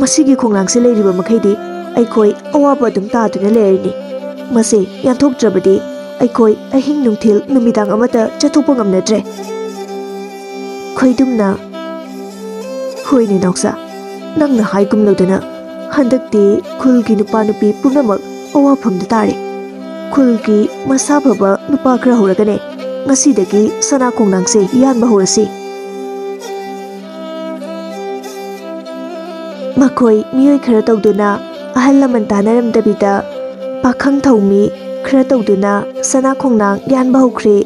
ꯃꯁꯤꯒꯤ ꯈꯣꯡꯅꯥꯡꯁꯦ ꯂꯩꯔꯤꯕ ꯃꯈꯩꯗꯤ ꯑꯩꯈꯣꯏ ꯑꯋꯥꯕ ꯑꯗꯨꯝ ꯇꯥꯗꯨꯅ ꯂꯩꯔꯅꯤ꯫ ꯃꯁꯤ ꯌꯥꯟꯊꯣꯛꯇ꯭ꯔꯕꯗꯤ ꯑꯩꯈꯣꯏ ꯑꯍꯤꯡ ꯅꯨꯡꯊꯤꯜ ꯅꯨꯃꯤꯗꯥꯡ ꯑꯃꯠꯇ ꯆꯠꯊꯣꯛꯄ ꯉꯝꯅꯗ꯭ꯔꯦ꯫ ꯈꯣꯏꯗꯨꯝꯅ ꯍꯣꯏꯅꯦ ꯅꯥꯎꯆꯥ, ꯅꯪꯅ ꯍꯥꯏꯒꯨꯝꯂꯗꯨꯅ ꯍꯟꯗꯛꯇꯤ ꯈꯨꯜꯒꯤ ꯅꯨꯄꯥ ꯅꯨꯄꯤ ꯄꯨꯝꯅꯃꯛ ꯑꯋꯥꯐꯝꯗ ꯇꯥꯔꯦ꯫ ꯈꯨꯜꯒꯤ ꯃꯁꯥ ꯐꯕ ꯅꯨꯄꯥ ꯈꯔ ꯍꯧꯔꯒꯅꯦ ꯉꯁꯤꯗꯒꯤ ꯁꯅꯥ ꯈꯣꯡꯅꯥꯡꯁꯦ ꯌꯥꯟꯕ ꯍꯧꯔꯁꯤ꯫ ꯃꯈꯣꯏ ꯃꯤꯑꯣꯏ ꯈꯔ ꯇꯧꯗꯨꯅ ꯑꯍꯜ ꯂꯃꯟ ꯇꯥꯟꯅꯔꯝꯗꯕꯤꯗ ꯄꯥꯈꯪ ꯊꯧꯃꯤ ꯈꯔ ꯇꯧꯗꯨꯅ ꯁꯅꯥ ꯈꯣꯡꯅꯥꯡ ꯌꯥꯟꯕ ꯍꯧꯈ꯭ꯔꯦ꯫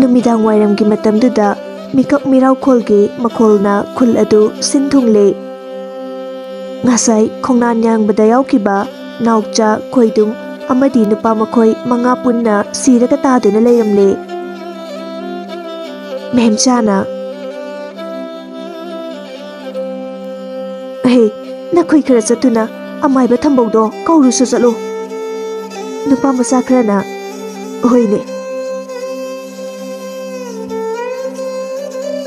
ꯅꯨꯃꯤꯗꯥꯡ ꯋꯥꯏꯔꯝꯒꯤ ꯃꯇꯝꯗꯨꯗ ꯃꯤꯀꯞ ꯃꯤꯔꯥꯎꯈꯣꯜꯒꯤ ꯃꯈꯣꯜꯅ ꯈꯨꯜ ꯑꯗꯨ ꯁꯤꯟ ꯊꯨꯡꯂꯦ꯫ ꯉꯁꯥꯏ ꯈꯣꯡꯅꯥꯡ ꯌꯥꯟꯕꯗ ꯌꯥꯎꯈꯤꯕ ꯅꯥꯎꯆꯥ, ꯈꯣꯏꯗꯨꯝ ꯑꯃꯗꯤ ꯅꯨꯄꯥ ꯃꯈꯣꯏ 5 ꯄꯨꯟꯅ ꯁꯤꯔꯒ ꯇꯥꯗꯨꯅ ꯂꯩꯔꯝꯂꯦ꯫ ꯃꯦꯝꯆꯥꯅ "ꯑꯍꯦ, ꯅꯈꯣꯏ ꯈꯔ ꯆꯠꯇꯨꯅ ꯑꯃꯥꯏꯕ ꯊꯝꯕꯧꯗꯣ ꯀꯧꯔꯨꯁꯨ ꯆꯠꯂꯨ." ꯅꯨꯄꯥ ꯃꯆꯥ ꯈꯔꯅ "ꯍꯣꯏꯅꯦ."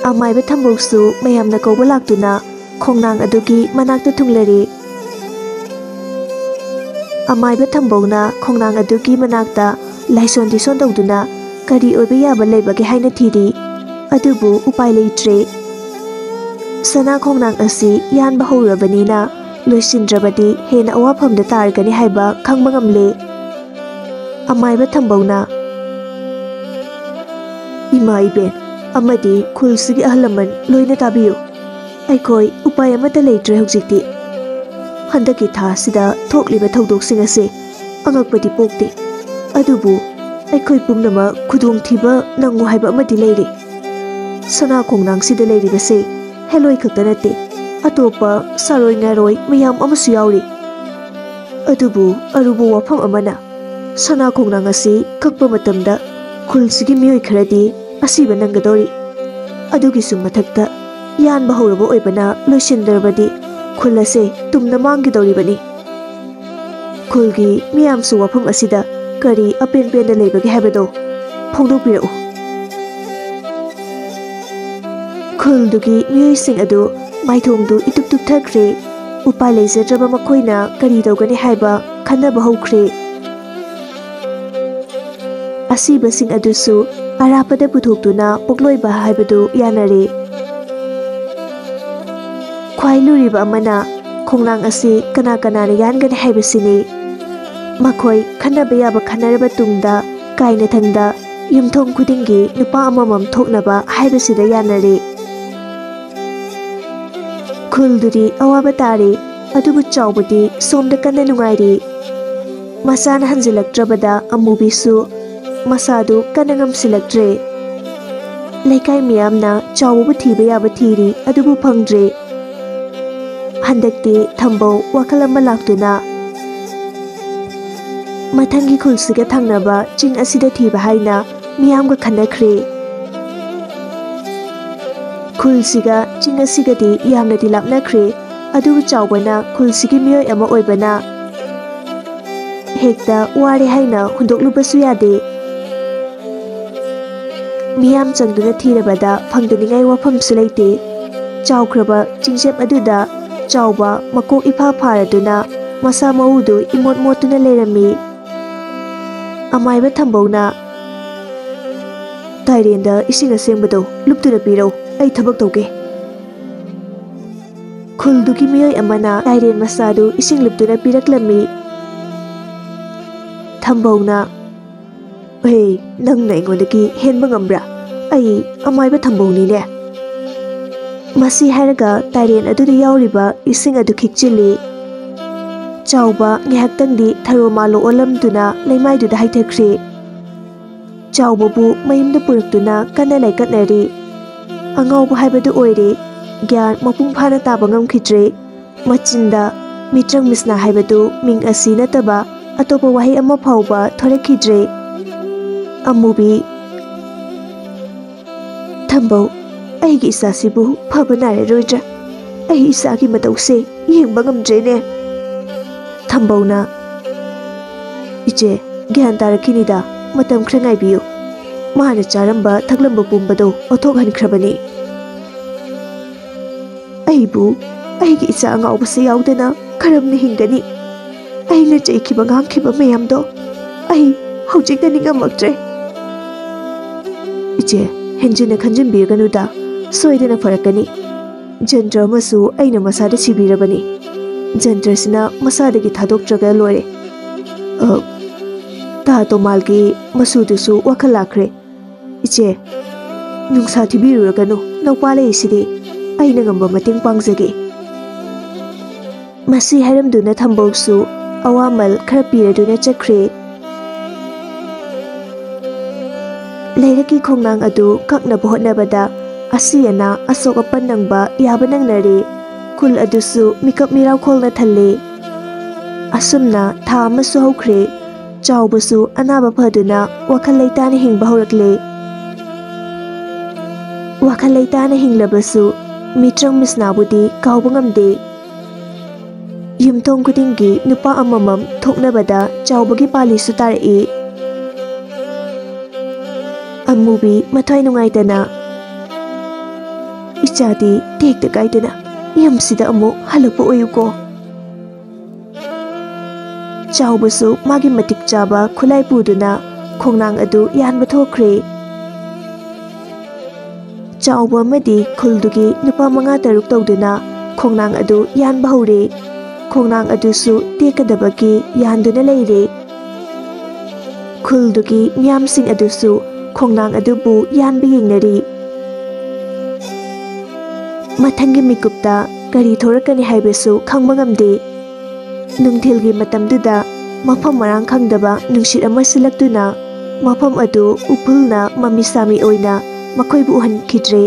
ꯑꯃꯥꯏꯕ ꯊꯝꯕꯧꯁꯨ ꯃꯌꯥꯝꯅ ꯀꯧꯕ ꯂꯥꯛꯇꯨꯅ ꯈꯣꯡꯅꯥꯡ ꯑꯗꯨꯒꯤ ꯃꯅꯥꯛꯇ ꯊꯨꯡꯂꯔꯦ꯫ ꯑꯃꯥꯏꯕ ꯊꯝꯕꯧꯅ ꯈꯣꯡꯅꯥꯡ ꯑꯗꯨꯒꯤ ꯃꯅꯥꯛꯇ ꯂꯥꯏꯁꯣꯟ ꯇꯤꯁꯣꯟ ꯇꯧꯗꯨꯅ ꯀꯔꯤ ꯑꯣꯏꯕ ꯌꯥꯕ ꯂꯩꯕꯒꯦ ꯍꯥꯏꯅ ꯊꯤꯔꯤ꯫ ꯑꯗꯨꯕꯨ ꯎꯄꯥꯏ ꯂꯩꯇ꯭ꯔꯦ꯫ ꯁꯅꯥ ꯈꯣꯡꯅꯥꯡ ꯑꯁꯤ ꯌꯥꯟꯕ ꯍꯧꯔꯕꯅꯤꯅ ꯂꯣꯏꯁꯤꯟꯗ꯭ꯔꯕꯗꯤ ꯍꯦꯟꯅ ꯑꯋꯥꯐꯝꯗ ꯇꯥꯔꯒꯅꯤ ꯍꯥꯏꯕ ꯈꯪꯕ ꯉꯝꯂꯦ꯫ ꯑꯃꯥꯏꯕ ꯊꯝꯕꯧꯅ "ꯏꯃꯥ ꯏꯕꯦꯟ ꯑꯃꯗꯤ ꯈꯨꯜꯁꯤꯒꯤ ꯑꯍꯜ ꯂꯃꯟ ꯂꯣꯏꯅ ꯇꯥꯕꯤꯌꯨ꯫ ꯑꯩꯈꯣꯏ ꯎꯄꯥꯏ ꯑꯃꯠꯇ ꯂꯩꯇ꯭ꯔꯦ ꯍꯧꯖꯤꯛꯇꯤ꯫ ꯍꯟꯗꯛꯀꯤ ꯊꯥꯁꯤꯗ ꯊꯣꯛꯂꯤꯕ ꯊꯧꯗꯣꯛꯁꯤꯡ ꯑꯁꯤ ꯑꯉꯛꯄꯗꯤ ꯄꯣꯛꯇꯦ, ꯑꯗꯨꯕꯨ ꯑꯩꯈꯣꯏ ꯄꯨꯝꯅꯃꯛ ꯈꯨꯗꯣꯡꯊꯤꯕ ꯅꯪꯉꯨ ꯍꯥꯏꯕ ꯑꯃꯗꯤ ꯂꯩꯔꯦ꯫ ꯁꯅꯥ ꯈꯣꯡꯅꯥꯡꯁꯤꯗ ꯂꯩꯔꯤꯕꯁꯦ ꯍꯦꯂꯣꯏ ꯈꯛꯇ ꯅꯠꯇꯦ, ꯑꯇꯣꯞꯄ ꯁꯥꯔꯣꯏ ꯉꯥꯔꯣꯏ ꯃꯌꯥꯝ ꯑꯃꯁꯨ ꯌꯥꯎꯔꯤ꯫ ꯑꯗꯨꯕꯨ ꯑꯔꯨꯕ ꯋꯥꯐꯝ ꯑꯃꯅ ꯁꯅꯥ ꯈꯣꯡꯅꯥꯡ ꯑꯁꯤ ꯀꯛꯄ ꯃꯇꯝꯗ ꯈꯨꯜꯁꯤꯒꯤ ꯃꯤꯑꯣꯏ ꯈꯔꯗꯤ ꯑꯁꯤꯕ ꯅꯪꯒꯗꯧꯔꯤ꯫ ꯑꯗꯨꯒꯤꯁꯨ ꯃꯊꯛꯇ ꯌꯥꯟꯕ ꯍꯧꯔꯕ ꯑꯣꯏꯕꯅ ꯂꯣꯏꯁꯤꯟꯗ꯭ꯔꯕꯗꯤ ꯈꯨꯜ ꯑꯁꯦ ꯇꯨꯝꯅ ꯃꯥꯡꯒꯗꯧꯔꯤꯕꯅꯤ꯫ ꯈꯨꯜꯒꯤ ꯃꯤꯌꯥꯝꯁꯨ ꯋꯥꯐꯝ ꯑꯁꯤꯗ ꯀꯔꯤ ꯑꯄꯦꯟ ꯄꯦꯟꯗ ꯂꯩꯕꯒꯦ ꯍꯥꯏꯕꯗꯣ ꯐꯣꯡꯗꯣꯛꯄꯤꯔꯛꯎ꯫ ꯈꯨꯜꯗꯨꯒꯤ ꯃꯤꯑꯣꯏꯁꯤꯡ ꯑꯗꯨ ꯃꯥꯏꯊꯣꯡꯗꯨ ꯏꯇꯨꯛ ꯇꯨꯛꯊꯈ꯭ꯔꯦ꯫ ꯎꯄꯥꯏ ꯂꯩꯖꯗ꯭ꯔꯕ ꯃꯈꯣꯏꯅ ꯀꯔꯤ ꯇꯧꯒꯅꯤ ꯍꯥꯏꯕ ꯈꯟꯅꯕ ꯍꯧꯈ꯭ꯔꯦ꯫ ꯑꯁꯤꯕꯁꯤꯡ ꯑꯗꯨꯁꯨ ꯑꯔꯥꯞꯄꯗ ꯄꯨꯊꯣꯛꯇꯨꯅ ꯄꯣꯛꯂꯣꯏꯕ ꯍꯥꯏꯕꯗꯨ ꯌꯥꯅꯔꯦ꯫ ꯈ꯭ꯋꯥꯏ ꯂꯨꯔꯤꯕ ꯑꯃꯅ ꯈꯣꯡꯅꯥꯡ ꯑꯁꯤ ꯀꯅꯥ ꯀꯅꯥꯅ ꯌꯥꯟꯒꯅꯤ ꯍꯥꯏꯕꯁꯤꯅꯤ꯫ ꯃꯈꯣꯏ ꯈꯟꯅꯕ ꯌꯥꯕ ꯈꯟꯅꯔꯕ ꯇꯨꯡꯗ ꯀꯥꯏꯅꯊꯪꯗ ꯌꯨꯝꯊꯣꯡ ꯈꯨꯗꯤꯡꯒꯤ ꯅꯨꯄꯥ ꯑꯃꯃꯝ ꯊꯣꯛꯅꯕ ꯍꯥꯏꯕꯁꯤꯗ ꯌꯥꯅꯔꯦ꯫ ꯈꯨꯜꯗꯨꯗꯤ ꯑꯋꯥꯕ ꯇꯥꯔꯦ, ꯑꯗꯨꯕꯨ ꯆꯥꯎꯕꯗꯤ ꯁꯣꯝꯗ ꯀꯟꯅ ꯅꯨꯡꯉꯥꯏꯔꯤ꯫ ꯃꯁꯥꯅ ꯍꯟꯖꯤꯜꯂꯛꯇ꯭ꯔꯕꯗ ꯑꯃꯨꯕꯤꯁꯨ ꯃꯁꯥꯗꯨ ꯀꯟꯅ ꯉꯝꯁꯤꯜꯂꯛꯇ꯭ꯔꯦ꯫ ꯂꯩꯀꯥꯏ ꯃꯤꯌꯥꯝꯅ ꯆꯥꯎꯕꯕꯨ ꯊꯤꯕ ꯌꯥꯕ ꯊꯤꯔꯤ, ꯑꯗꯨꯕꯨ ꯐꯪꯗ꯭ꯔꯦ꯫ ꯍꯟꯗꯛꯇꯤ ꯊꯝꯕꯧ ꯋꯥꯈꯜ ꯑꯃ ꯂꯥꯛꯇꯨꯅ ꯃꯊꯪꯒꯤ ꯈꯨꯜꯁꯤꯒ ꯊꯪꯅꯕ ꯆꯤꯡ ꯑꯁꯤꯗ ꯊꯤꯕ ꯍꯥꯏꯅ ꯃꯤꯌꯥꯝꯒ ꯈꯟꯅꯈ꯭ꯔꯦ꯫ ꯈꯨꯜꯁꯤꯒ ꯆꯤꯡ ꯑꯁꯤꯒꯗꯤ ꯌꯥꯝꯅꯗꯤ ꯂꯥꯞꯅꯈ꯭ꯔꯦ, ꯑꯗꯨꯕꯨ ꯆꯥꯎꯕꯅ ꯈꯨꯜꯁꯤꯒꯤ ꯃꯤꯑꯣꯏ ꯑꯃ ꯑꯣꯏꯕꯅ ꯍꯦꯛꯇ ꯋꯥꯔꯦ ꯍꯥꯏꯅ ꯍꯨꯟꯗꯣꯛꯂꯨꯕꯁꯨ ꯌꯥꯗꯦ꯫ ꯃꯤꯌꯥꯝ ꯆꯪꯗꯨꯅ ꯊꯤꯔꯕꯗ ꯐꯪꯗꯅꯤꯡꯉꯥꯏ ꯋꯥꯐꯝꯁꯨ ꯂꯩꯇꯦ꯫ ꯆꯥꯎꯈ꯭ꯔꯕ ꯆꯤꯡꯆꯦꯞ ꯑꯗꯨꯗ ꯆꯥꯎꯕ ꯃꯀꯣꯛ ꯏꯐꯥ ꯐꯥꯔꯗꯨꯅ ꯃꯁꯥ ꯃꯎꯗꯨ ꯏꯃꯣꯠ ꯃꯣꯠꯇꯨꯅ ꯂꯩꯔꯝꯃꯤ꯫ ꯑꯃꯥꯏꯕ ꯊꯝꯕꯧꯅ "ꯇꯥꯏꯔꯦꯟꯗ ꯏꯁꯤꯡ ꯑꯁꯦꯡꯕꯗꯣ ꯂꯨꯞꯇꯨꯅ ꯄꯤꯔꯧ, ꯑꯩ ꯊꯕꯛ ꯇꯧꯒꯦ." ꯈꯨꯜꯗꯨꯒꯤ ꯃꯤꯑꯣꯏ ꯑꯃꯅ ꯇꯥꯏꯔꯦꯟ ꯃꯆꯥꯗꯨ ꯏꯁꯤꯡ ꯂꯨꯞꯇꯨꯅ ꯄꯤꯔꯛꯂꯝꯃꯤ꯫ ꯊꯝꯕꯧꯅ "ꯍꯦ, ꯅꯪꯅ ꯑꯩꯉꯣꯟꯗꯒꯤ ꯍꯦꯟꯕ ꯉꯝꯕ꯭ꯔꯥ? ꯑꯩ ꯑꯃꯥꯏꯕ ꯊꯝꯕꯧꯅꯤꯅꯦ." ꯃꯁꯤ ꯍꯥꯏꯔꯒ ꯇꯥꯏꯔꯦꯟ ꯑꯗꯨꯗ ꯌꯥꯎꯔꯤꯕ ꯏꯁꯤꯡ ꯑꯗꯨ ꯈꯤꯛꯆꯤꯜꯂꯤ꯫ ꯆꯥꯎꯕ ꯉꯥꯏꯍꯥꯛꯇꯪꯗꯤ ꯊꯔꯣ ꯃꯥꯜꯂꯣ ꯑꯣꯜꯂꯝꯗꯨꯅ ꯂꯩꯃꯥꯏꯗꯨꯗ ꯍꯥꯏꯊꯈ꯭ꯔꯦ꯫ ꯆꯥꯎꯕꯕꯨ ꯃꯌꯨꯝꯗ ꯄꯨꯔꯛꯇꯨꯅ ꯀꯟꯅ ꯂꯥꯏꯀꯠꯅꯔꯤ꯫ ꯑꯉꯥꯎꯕ ꯍꯥꯏꯕꯗꯨ ꯑꯣꯏꯔꯦ, ꯒ꯭ꯌꯥꯟ ꯃꯄꯨꯡ ꯐꯥꯅ ꯇꯥꯕ ꯉꯝꯈꯤꯗ꯭ꯔꯦ꯫ ꯃꯆꯤꯟꯗ ꯃꯤꯇ꯭ꯔꯪ ꯃꯤꯁꯅꯥ ꯍꯥꯏꯕꯗꯨ ꯃꯤꯡ ꯑꯁꯤ ꯅꯠꯇꯕ ꯑꯇꯣꯞꯄ ꯋꯥꯍꯩ ꯑꯃ ꯐꯥꯎꯕ ꯊꯣꯔꯛꯈꯤꯗ꯭ꯔꯦ꯫ ꯑꯃꯨꯕꯤ "ꯊꯝꯕꯧ, ꯑꯩꯒꯤ ꯏꯆꯥꯁꯤꯕꯨ ꯐꯕ ꯅꯥꯏꯔꯔꯣꯏꯗ꯭ꯔꯥ? ꯑꯩ ꯏꯆꯥꯒꯤ ꯃꯇꯧꯁꯦ ꯌꯦꯡꯕ ꯉꯝꯗ꯭ꯔꯦꯅꯦ꯫ ꯊꯝꯕꯧꯅ ꯏꯆꯦ ꯒ꯭ꯌꯥꯟ ꯇꯥꯔꯛꯈꯤꯅꯤꯗ, ꯃꯇꯝ ꯈꯔ ꯉꯥꯏꯕꯤꯌꯨ꯫ ꯃꯥꯅ ꯆꯥꯔꯝꯕ ꯊꯛꯂꯝꯕ ꯄꯨꯝꯕꯗꯣ ꯑꯣꯊꯣꯛꯍꯟꯈ꯭ꯔꯕꯅꯤ꯫ ꯑꯩꯕꯨ ꯑꯩꯒꯤ ꯏꯆꯥ ꯑꯉꯥꯎꯕꯁꯦ ꯌꯥꯎꯗꯅ ꯀꯔꯝꯅ ꯍꯤꯡꯒꯅꯤ? ꯑꯩꯅ ꯆꯩꯈꯤꯕ ꯉꯥꯡꯈꯤꯕ ꯃꯌꯥꯝꯗꯣ ꯑꯩ ꯍꯧꯖꯤꯛꯇ ꯅꯤꯡꯉꯝꯃꯛꯇ꯭ꯔꯦ꯫ ꯏꯆꯦ ꯍꯦꯟꯖꯤꯟꯅ ꯈꯟꯖꯤꯟꯕꯤꯒꯅꯨꯗ, ꯁꯣꯏꯗꯅ ꯐꯔꯛꯀꯅꯤ꯫ ꯖꯟꯇ꯭ꯔ ꯑꯃꯁꯨ ꯑꯩꯅ ꯃꯁꯥꯗ ꯁꯤꯕꯤꯔꯕꯅꯤ꯫ ꯖꯟꯇ꯭ꯔꯁꯤꯅ ꯃꯁꯥꯗꯒꯤ ꯊꯥꯗꯣꯛꯇ꯭ꯔꯒ ꯂꯣꯏꯔꯦ꯫ ꯇꯥ ꯇꯣꯃꯥꯜꯒꯤ ꯃꯁꯨꯗꯨꯁꯨ ꯋꯥꯈꯜ ꯂꯥꯛꯈ꯭ꯔꯦ꯫ ꯏꯆꯦ ꯅꯨꯡꯁꯥ ꯊꯤꯕꯤꯔꯨꯔꯒꯅꯨ, ꯅꯧꯄꯥ ꯂꯩꯔꯤꯁꯤꯗꯤ ꯑꯩꯅ ꯉꯝꯕ ꯃꯇꯦꯡ ꯄꯥꯡꯖꯒꯦ꯫ ꯃꯁꯤ ꯍꯥꯏꯔꯝꯗꯨꯅ ꯊꯝꯕꯧꯁꯨ ꯑꯋꯥꯃꯜ ꯈꯔ ꯄꯤꯔꯗꯨꯅ ꯆꯠꯈ꯭ꯔꯦ꯫ ꯂꯩꯔꯛꯀꯤ ꯈꯣꯡꯅꯥꯡ ꯑꯗꯨ ꯀꯛꯅꯕ ꯍꯣꯠꯅꯕꯗ ꯑꯁꯤ ꯑꯅꯥ ꯑꯁꯣꯛ ꯑꯄꯟ ꯅꯪꯕ ꯌꯥꯕ ꯅꯪꯅꯔꯦ꯫ ꯈꯨꯜ ꯑꯗꯨꯁꯨ ꯃꯤꯀꯞ ꯃꯤꯔꯥꯎꯈꯣꯜꯅ ꯊꯜꯂꯦ꯫ ꯑꯁꯨꯝꯅ ꯊꯥ ꯑꯃꯁꯨ ꯍꯧꯈ꯭ꯔꯦ꯫ ꯆꯥꯎꯕꯁꯨ ꯑꯅꯥꯕ ꯐꯗꯨꯅ ꯋꯥꯈꯜ ꯂꯩꯇꯥꯅ ꯍꯤꯡꯕ ꯍꯧꯔꯛꯂꯦ꯫ ꯋꯥꯈꯜ ꯂꯩꯇꯥꯅ ꯍꯤꯡꯂꯕꯁꯨ ꯃꯤꯇ꯭ꯔꯪ ꯃꯤꯁꯅꯥꯕꯨꯗꯤ ꯀꯥꯎꯕ ꯉꯝꯗꯦ꯫ ꯌꯨꯝꯊꯣꯡ ꯈꯨꯗꯤꯡꯒꯤ ꯅꯨꯄꯥ ꯑꯃꯃꯝ ꯊꯣꯛꯅꯕꯗ ꯆꯥꯎꯕꯒꯤ ꯄꯥꯜꯂꯤꯁꯨ ꯇꯥꯔꯛꯏ꯫ ꯑꯃꯨꯕꯤ ꯃꯊ꯭ꯋꯥꯏ ꯅꯨꯡꯉꯥꯏꯇꯅ ꯏꯆꯥꯗꯤ ꯇꯦꯛꯇ ꯀꯥꯏꯗꯅ ꯌꯨꯝꯁꯤꯗ ꯑꯃꯨꯛ ꯍꯜꯂꯛꯄ ꯑꯣꯏꯌꯨꯀꯣ꯫ ꯆꯥꯎꯕꯁꯨ ꯃꯥꯒꯤ ꯃꯇꯤꯛ ꯆꯥꯕ ꯈꯨꯠꯂꯥꯏ ꯄꯨꯗꯨꯅ ꯈꯣꯡꯅꯥꯡ ꯑꯗꯨ ꯌꯥꯟꯕ ꯊꯣꯛꯈ꯭ꯔꯦ꯫ ꯆꯥꯎꯕ ꯑꯃꯗꯤ ꯈꯨꯜꯗꯨꯒꯤ ꯅꯨꯄꯥ 5-6 ꯇꯧꯗꯨꯅ ꯈꯣꯡꯅꯥꯡ ꯑꯗꯨ ꯌꯥꯟꯕ ꯍꯧꯔꯦ꯫ ꯈꯣꯡꯅꯥꯡ ꯑꯗꯨꯁꯨ ꯇꯦꯛꯀꯗꯕꯒꯤ ꯌꯥꯟꯗꯨꯅ ꯂꯩꯔꯦ꯫ ꯈꯨꯜꯗꯨꯒꯤ ꯃꯤꯌꯥꯝꯁꯤꯡ ꯑꯗꯨꯁꯨ ꯈꯣꯡꯅꯥꯡ ꯑꯗꯨꯕꯨ ꯌꯥꯟꯕ ꯌꯦꯡꯅꯔꯤ꯫ ꯃꯊꯪꯒꯤ ꯃꯤꯀꯨꯞꯇ ꯀꯔꯤ ꯊꯣꯔꯛꯀꯅꯤ ꯍꯥꯏꯕꯁꯨ ꯈꯪꯕ ꯉꯝꯗꯦ꯫ ꯅꯨꯡꯊꯤꯜꯒꯤ ꯃꯇꯝꯗꯨꯗ ꯃꯐꯝ ꯃꯔꯥꯡ ꯈꯪꯗꯕ ꯅꯨꯡꯁꯤꯠ ꯑꯃ ꯁꯤꯜꯂꯛꯇꯨꯅ ꯃꯐꯝ ꯑꯗꯨ ꯎꯐꯨꯜꯅ ꯃꯃꯤ ꯁꯥꯃꯤ ꯑꯣꯏꯅ ꯃꯈꯣꯏꯕꯨ ꯎꯍꯟꯈꯤꯗ꯭ꯔꯦ꯫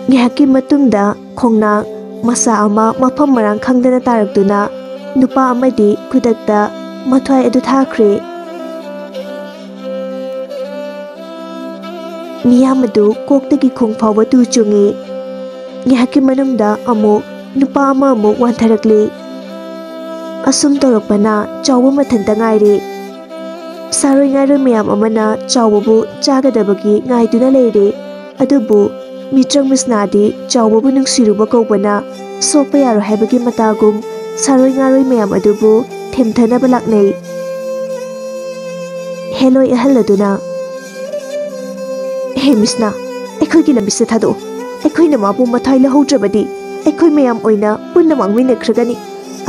ꯉꯥꯏꯍꯥꯛꯀꯤ ꯃꯇꯨꯡꯗ ꯈꯣꯡꯅꯥꯡ ꯃꯆꯥ ꯑꯃ ꯃꯐꯝ ꯃꯔꯥꯡ ꯈꯪꯗꯅ ꯇꯥꯔꯛꯇꯨꯅ ꯅꯨꯄꯥ ꯑꯃꯗꯤ ꯈꯨꯗꯛꯇ ꯃꯊ꯭ꯋꯥꯏ ꯑꯗꯨ ꯊꯥꯈ꯭ꯔꯦ꯫ ꯃꯤꯌꯥꯝ ꯑꯗꯨ ꯀꯣꯛꯇꯒꯤ ꯈꯣꯡ ꯐꯥꯎꯕ ꯇꯨ ꯆꯨꯡꯉꯤ꯫ ꯉꯥꯏꯍꯥꯛꯀꯤ ꯃꯅꯨꯡꯗ ꯑꯃꯨꯛ ꯅꯨꯄꯥ ꯑꯃ ꯑꯃꯨꯛ ꯋꯥꯟꯊꯔꯛꯂꯤ꯫ ꯑꯁꯨꯝ ꯇꯧꯔꯛꯄꯅ ꯆꯥꯎꯕ ꯃꯊꯟꯇ ꯉꯥꯏꯔꯦ꯫ ꯁꯥꯔꯣꯏ ꯉꯥꯔꯣꯏ ꯃꯌꯥꯝ ꯑꯃꯅ ꯆꯥꯎꯕꯕꯨ ꯆꯥꯒꯗꯕꯒꯤ ꯉꯥꯏꯗꯨꯅ ꯂꯩꯔꯦ꯫ ꯑꯗꯨꯕꯨ ꯃꯤꯇ꯭ꯔꯪ ꯃꯤꯁꯅꯥꯗꯤ ꯆꯥꯎꯕꯕꯨ ꯅꯨꯡꯁꯤꯔꯨꯕ ꯀꯧꯕꯅ ꯁꯣꯛꯄ ꯌꯥꯔꯣꯏ ꯍꯥꯏꯕꯒꯤ ꯃꯇꯥꯒꯨꯝ ꯁꯥꯔꯣꯏ ꯉꯥꯔꯣꯏ ꯃꯌꯥꯝ ꯑꯗꯨꯕꯨ ꯊꯦꯝꯊꯅꯕ ꯂꯥꯛꯅꯩ꯫ ꯍꯦꯂꯣꯏ ꯑꯍꯜ ꯑꯗꯨꯅ ꯍꯦ ꯃꯤꯁꯅꯥ, ꯑꯩꯈꯣꯏꯒꯤ ꯂꯝꯕꯤꯁꯦ ꯊꯥꯗꯣꯛꯎ꯫ ꯑꯩꯈꯣꯏꯅ ꯃꯥꯕꯨ ꯃꯊ꯭ꯋꯥꯏ ꯂꯧꯍꯧꯗ꯭ꯔꯕꯗꯤ ꯑꯩꯈꯣꯏ ꯃꯌꯥꯝ ꯑꯣꯏꯅ ꯄꯨꯟꯅ ꯃꯥꯡꯃꯤꯟꯅꯈ꯭ꯔꯒꯅꯤ꯫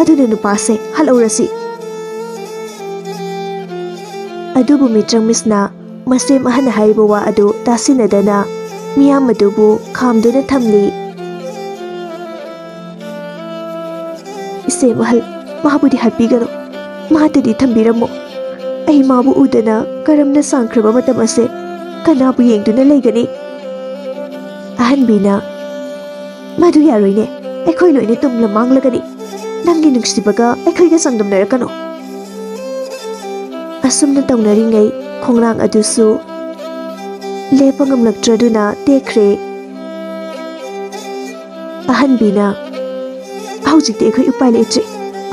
ꯑꯗꯨꯅ ꯅꯨꯄꯥꯁꯦ ꯍꯜꯍꯧꯔꯁꯤ꯫ ꯑꯗꯨꯕꯨ ꯃꯤꯇ꯭ꯔꯪ ꯃꯤꯁꯅꯥ ꯃꯁꯦꯝ ꯑꯍꯟꯅ ꯍꯥꯏꯔꯤꯕ ꯋꯥ ꯑꯗꯨ ꯇꯥꯁꯤꯟꯅꯗꯅ ꯃꯤꯌꯥꯝ ꯑꯗꯨꯕꯨ ꯈꯥꯝꯗꯨꯅ ꯊꯝꯂꯤ꯫ ꯏꯆꯦꯝ ꯑꯍꯜ, ꯃꯥꯕꯨꯗꯤ ꯍꯥꯠꯄꯤꯒꯅꯨ, ꯃꯥꯇꯗꯤ ꯊꯝꯕꯤꯔꯝꯃꯣ꯫ ꯑꯩ ꯃꯥꯕꯨ ꯎꯗꯅ ꯀꯔꯝꯅ ꯁꯥꯡꯈ꯭ꯔꯕ ꯃꯇꯝ ꯑꯁꯦ ꯀꯅꯥꯕꯨ ꯌꯦꯡꯗꯨꯅ ꯂꯩꯒꯅꯤ? ꯑꯍꯟꯕꯤꯅ ꯃꯗꯨ ꯌꯥꯔꯣꯏꯅꯦ, ꯑꯩꯈꯣꯏ ꯂꯣꯏꯅ ꯇꯨꯝꯂ ꯃꯥꯡꯂꯒꯅꯤ꯫ ꯅꯪꯒꯤ ꯅꯨꯡꯁꯤꯕꯒ ꯑꯩꯈꯣꯏꯒ ꯆꯥꯡꯗꯝꯅꯔꯛꯀꯅꯨ꯫ ꯑꯁꯨꯝꯅ ꯇꯧꯅꯔꯤꯉꯩ ꯈꯣꯡꯅꯥꯡ ꯑꯗꯨꯁꯨ ꯂꯦꯞꯄ ꯉꯝꯂꯛꯇ꯭ꯔꯗꯨꯅ ꯇꯦꯛꯈ꯭ꯔꯦ꯫ ꯑꯍꯟꯕꯤꯅ ꯍꯧꯖꯤꯛꯇꯤ ꯑꯩꯈꯣꯏ ꯎꯄꯥꯏ ꯂꯩꯇ꯭ꯔꯦ,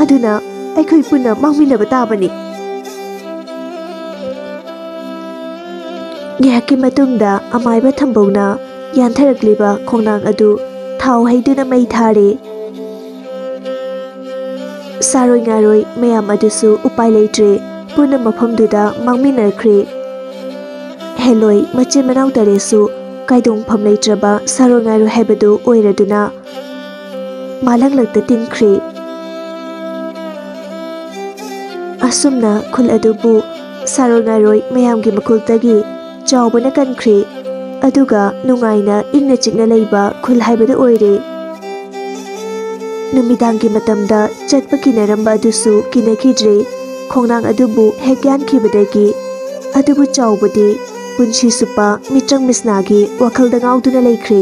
ꯑꯗꯨꯅ ꯑꯩꯈꯣꯏ ꯄꯨꯟꯅ ꯃꯥꯡꯃꯤꯟꯅꯕ ꯇꯥꯕꯅꯤ꯫ ꯉꯥꯏꯍꯥꯛꯀꯤ ꯃꯇꯨꯡꯗ ꯑꯃꯥꯏꯕ ꯊꯝꯕꯧꯅ ꯌꯥꯟꯊꯔꯛꯂꯤꯕ ꯈꯣꯡꯅꯥꯡ ꯑꯗꯨ ꯊꯥꯎ ꯍꯩꯗꯨꯅ ꯃꯩ ꯊꯥꯔꯦ꯫ ꯁꯥꯔꯣꯏ ꯉꯥꯔꯣꯏ ꯃꯌꯥꯝ ꯑꯗꯨꯁꯨ ꯎꯄꯥꯏ ꯂꯩꯇ꯭ꯔꯦ, ꯄꯨꯟꯅ ꯃꯐꯝꯗꯨꯗ ꯃꯥꯡꯃꯤꯟꯅꯈ꯭ꯔꯦ꯫ ꯍꯦꯂꯣꯏ ꯃꯆꯤꯟ ꯃꯅꯥꯎ ꯇꯔꯦꯠꯁꯨ ꯀꯥꯏꯗꯣꯡꯐꯝ ꯂꯩꯇ꯭ꯔꯕ ꯁꯥꯔꯣꯏ ꯉꯥꯔꯣꯏ ꯍꯥꯏꯕꯗꯨ ꯑꯣꯏꯔꯗꯨꯅ ꯃꯥꯂꯪꯂꯛꯇ ꯇꯤꯟꯈ꯭ꯔꯦ꯫ ꯑꯁꯨꯝꯅ ꯈꯨꯜ ꯑꯗꯨꯕꯨ ꯁꯥꯔꯣꯏ ꯉꯥꯔꯣꯏ ꯃꯌꯥꯝꯒꯤ ꯃꯈꯨꯜꯇꯒꯤ ꯆꯥꯎꯕꯅ ꯀꯟꯈ꯭ꯔꯦ꯫ ꯑꯗꯨꯒ ꯅꯨꯡꯉꯥꯏꯅ ꯏꯪꯅ ꯆꯤꯛꯅ ꯂꯩꯕ ꯈꯨꯜ ꯍꯥꯏꯕꯗꯨ ꯑꯣꯏꯔꯦ꯫ ꯅꯨꯃꯤꯗꯥꯡꯒꯤ ꯃꯇꯝꯗ ꯆꯠꯄ ꯀꯤꯅꯔꯝꯕ ꯑꯗꯨꯁꯨ ꯀꯤꯅꯈꯤꯗ꯭ꯔꯦ ꯈꯣꯡꯅꯥꯡ ꯑꯗꯨꯕꯨ ꯍꯦꯛ ꯌꯥꯟꯈꯤꯕꯗꯒꯤ꯫ ꯑꯗꯨꯕꯨ ꯆꯥꯎꯕꯗꯤ ꯄꯨꯟꯁꯤ ꯆꯨꯞꯄ ꯃꯤꯇ꯭ꯔꯪ ꯃꯤꯁꯅꯥꯒꯤ ꯋꯥꯈꯜꯗ ꯉꯥꯎꯗꯨꯅ ꯂꯩꯈ꯭ꯔꯦ꯫